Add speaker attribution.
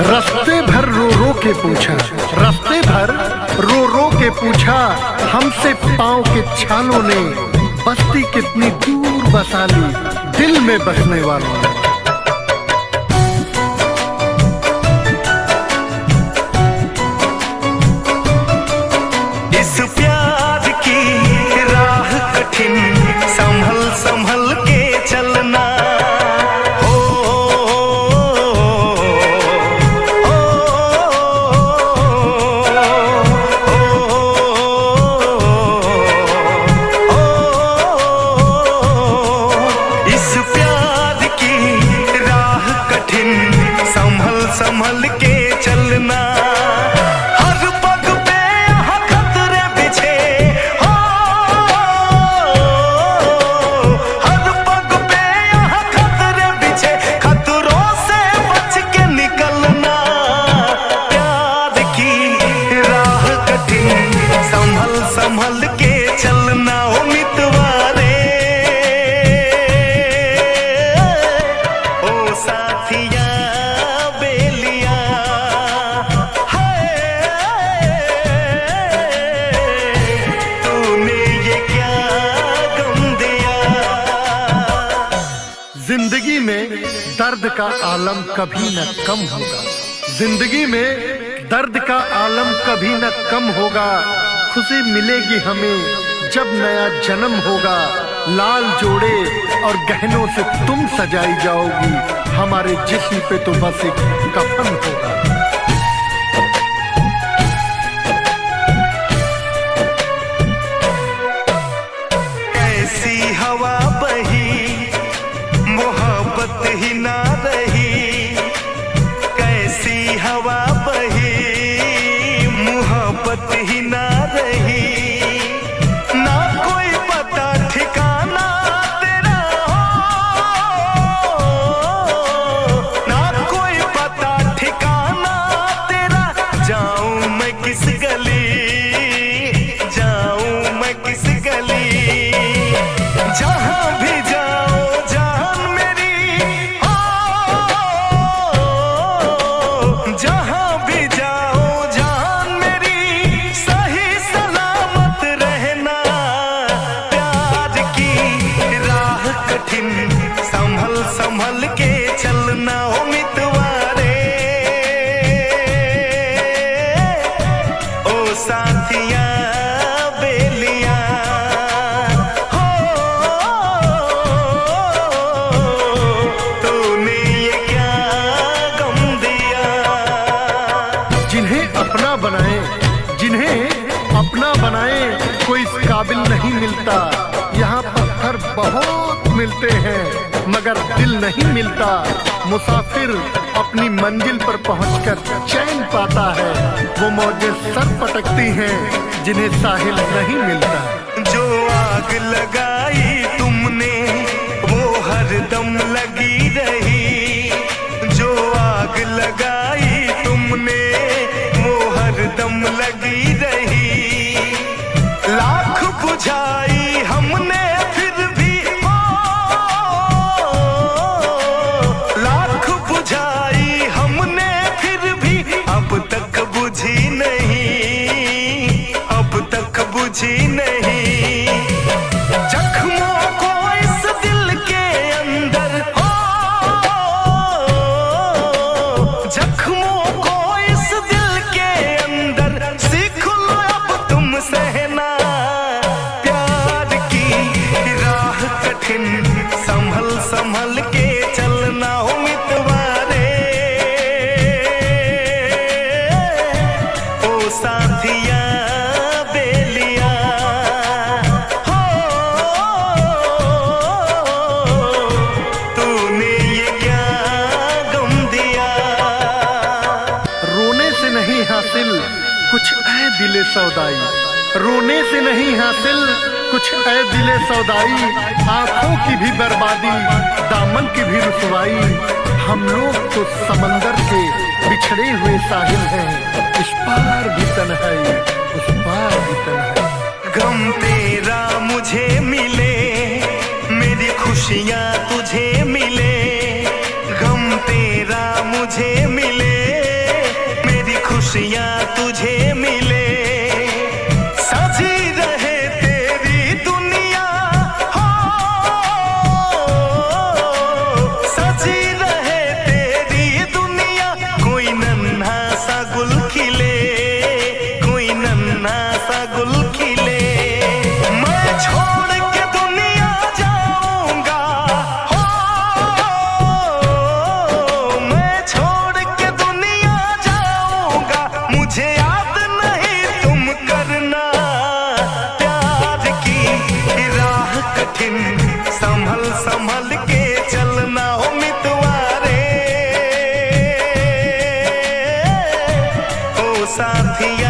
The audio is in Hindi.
Speaker 1: रास्ते भर रो रो के पूछा, रास्ते भर रो रो के पूछा हमसे पाँव के छालों ने, बस्ती कितनी दूर बसा ली दिल में बसने वालों ने।
Speaker 2: इस प्यार की राह कठिन, संभल संभल के चलना। हो इस प्यार की राह कठिन, संभल संभल के चलना। संभल के चलना ओ मितवारे, ओ साथिया बेलिया, तूने ये क्या गम दिया।
Speaker 1: जिंदगी में दर्द का आलम कभी न कम होगा, जिंदगी में दर्द का आलम कभी न कम होगा। खुशी मिलेगी हमें जब नया जन्म होगा, लाल जोड़े और गहनों से तुम सजाई जाओगी, हमारे जिस्म पे तो बस एक कफन होगा।
Speaker 2: कैसी हवा बही, मोहब्बत ही ना रही। कैसी हवा बही, मोहब्बत ही ना रही। ना कोई पता ठिकाना तेरा हो, ना कोई पता ठिकाना तेरा। जाऊं मैं किस गली, जाऊं मैं किस गली। जहां भी जाओ जान मेरी, हो जहां भी जाओ जान मेरी, सही सलामत रहना। प्यार की राह कठिन, संभल संभल के चलना ओ मितवारे, ओ साथिया बेलिया। तूने ये क्या गम दिया।
Speaker 1: जिन्हें अपना बनाए, जिन्हें अपना बनाए कोई इस काबिल नहीं मिलता। यहाँ पत्थर बहुत मिलते हैं मगर दिल नहीं मिलता। मुसाफिर अपनी मंजिल पर पहुंचकर चैन पाता है, वो मौजें सर पटकती हैं जिन्हें साहिल नहीं मिलता।
Speaker 2: जो आग लगाई तुमने वो हरदम लगी रही। जो आग लगाई तुमने वो हरदम लगी रही। लाख बुझाई हमने फिर भी, ओ लाख बुझाई हमने फिर भी, अब तक बुझी नहीं, अब तक बुझी नहीं। जख्मों को इस दिल के अंदर, हो जख्मों को इस दिल के अंदर, सीख लो अब तुम सहना। प्यार की राह कठिन, संभल संभल के चलना ओ मितवारे, ओ साथिया बेलिया। तूने ये क्या गम दिया।
Speaker 1: रोने से नहीं हासिल कुछ ऐ दिले सौदाई, रोने से नहीं हासिल कुछ ऐ दिले सौदाई। आंखों की भी बर्बादी, दामन की भी रुसवाई। हम लोग तो समंदर के बिछड़े हुए साहिल हैं, इस पार भी तन्हाई उस पार भी तन्हाई।
Speaker 2: गम तेरा मुझे मिले, मेरी खुशियाँ तुझे मिले। गम तेरा मुझे मिले, खुशियां तुझे मिले, सजी रहे तेरी दुनिया हो, सजी रहे तेरी दुनिया। कोई नन्हा सा गुल खिले, कोई नन्हा सा गुल खिले। मैं छोड़ के दुनिया जाऊंगा हो, मैं छोड़ के दुनिया जाऊंगा। मुझे याद नहीं तुम करना प्यार की राह कठिन, संभल संभल के चलना हो मितवारे। ओ साथिया